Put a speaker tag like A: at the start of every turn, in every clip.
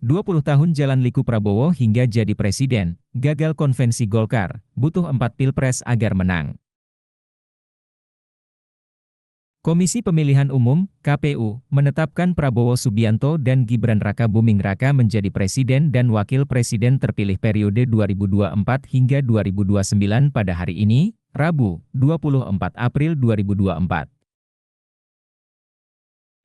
A: 20 tahun jalan liku Prabowo hingga jadi presiden, gagal konvensi Golkar, butuh 4 pilpres agar menang. Komisi Pemilihan Umum, KPU, menetapkan Prabowo Subianto dan Gibran Raka Buming Raka menjadi presiden dan wakil presiden terpilih periode 2024 hingga 2029 pada hari ini, Rabu, 24 April 2024.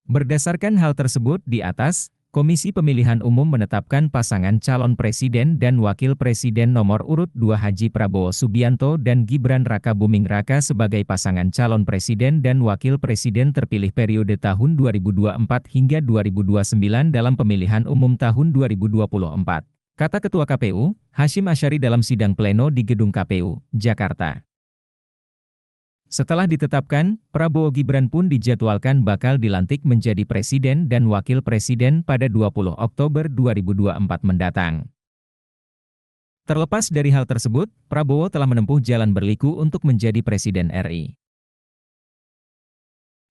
A: Berdasarkan hal tersebut di atas, Komisi Pemilihan Umum menetapkan pasangan calon presiden dan wakil presiden nomor urut 2 Haji Prabowo Subianto dan Gibran Raka Buming Raka sebagai pasangan calon presiden dan wakil presiden terpilih periode tahun 2024 hingga 2029 dalam pemilihan umum tahun 2024, kata Ketua KPU, Hasyim Asyari dalam sidang pleno di Gedung KPU, Jakarta. Setelah ditetapkan, Prabowo Gibran pun dijadwalkan bakal dilantik menjadi presiden dan wakil presiden pada 20 Oktober 2024 mendatang. Terlepas dari hal tersebut, Prabowo telah menempuh jalan berliku untuk menjadi presiden RI.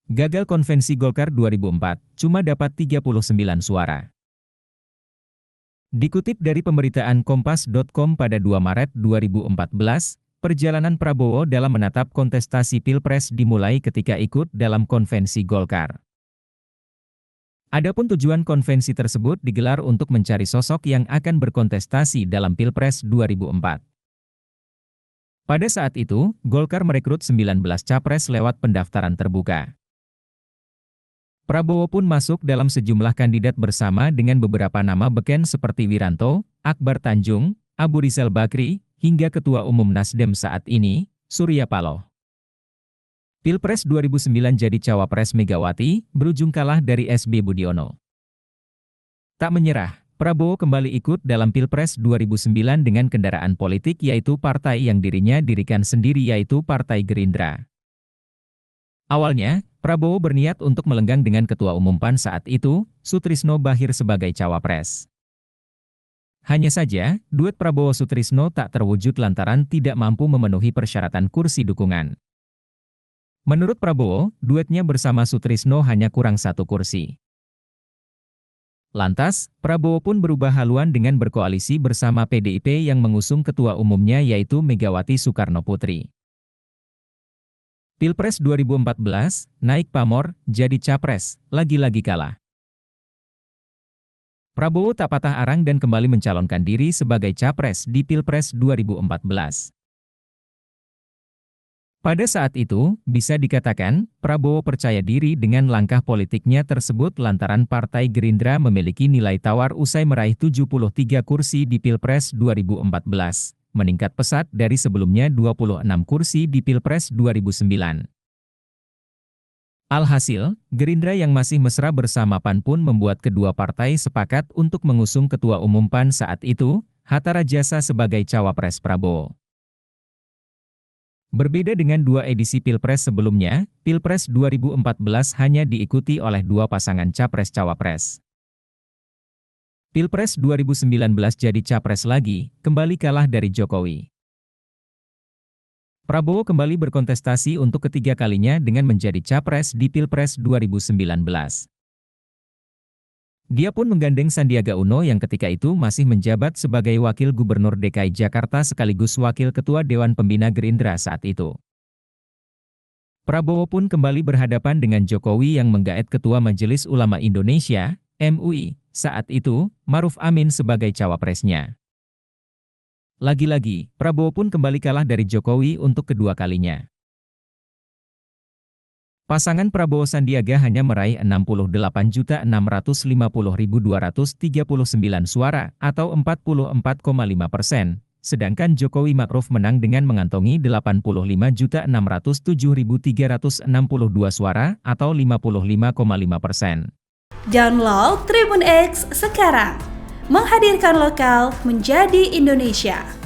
A: Gagal konvensi Golkar 2004, cuma dapat 39 suara. Dikutip dari pemberitaan Kompas.com pada 2 Maret 2014, perjalanan Prabowo dalam menatap kontestasi Pilpres dimulai ketika ikut dalam konvensi Golkar. Adapun tujuan konvensi tersebut digelar untuk mencari sosok yang akan berkontestasi dalam Pilpres 2004. Pada saat itu, Golkar merekrut 19 capres lewat pendaftaran terbuka. Prabowo pun masuk dalam sejumlah kandidat bersama dengan beberapa nama beken seperti Wiranto, Akbar Tanjung, Abu Rizal Bakri, hingga Ketua Umum Nasdem saat ini, Surya Paloh. Pilpres 2009 jadi cawapres Megawati, berujung kalah dari SB Budiono. Tak menyerah, Prabowo kembali ikut dalam Pilpres 2009 dengan kendaraan politik yaitu partai yang dirinya dirikan sendiri yaitu Partai Gerindra. Awalnya, Prabowo berniat untuk melenggang dengan Ketua Umum PAN saat itu, Sutrisno Bachir sebagai cawapres. Hanya saja, duet Prabowo-Sutrisno tak terwujud lantaran tidak mampu memenuhi persyaratan kursi dukungan. Menurut Prabowo, duetnya bersama Sutrisno hanya kurang 1 kursi. Lantas, Prabowo pun berubah haluan dengan berkoalisi bersama PDIP yang mengusung ketua umumnya yaitu Megawati Soekarno Putri. Pilpres 2014, naik pamor, jadi capres, lagi-lagi kalah. Prabowo tak patah arang dan kembali mencalonkan diri sebagai capres di Pilpres 2014. Pada saat itu, bisa dikatakan, Prabowo percaya diri dengan langkah politiknya tersebut lantaran Partai Gerindra memiliki nilai tawar usai meraih 73 kursi di Pilpres 2014, meningkat pesat dari sebelumnya 26 kursi di Pilpres 2009. Alhasil, Gerindra yang masih mesra bersama PAN pun membuat kedua partai sepakat untuk mengusung Ketua Umum PAN saat itu, Hatta Rajasa sebagai cawapres Prabowo. Berbeda dengan 2 edisi Pilpres sebelumnya, Pilpres 2014 hanya diikuti oleh 2 pasangan capres-cawapres. Pilpres 2019 jadi capres lagi, kembali kalah dari Jokowi. Prabowo kembali berkontestasi untuk ketiga kalinya dengan menjadi capres di Pilpres 2019. Dia pun menggandeng Sandiaga Uno yang ketika itu masih menjabat sebagai Wakil Gubernur DKI Jakarta sekaligus Wakil Ketua Dewan Pembina Gerindra saat itu. Prabowo pun kembali berhadapan dengan Jokowi yang menggaet Ketua Majelis Ulama Indonesia, MUI, saat itu, Maruf Amin sebagai cawapresnya. Lagi-lagi, Prabowo pun kembali kalah dari Jokowi untuk kedua kalinya. Pasangan Prabowo-Sandiaga hanya meraih 68.650.239 suara atau 44,5%, sedangkan Jokowi Ma'ruf menang dengan mengantongi 85.607.362 suara atau 55,5%.
B: Download Tribun X sekarang, menghadirkan lokal menjadi Indonesia.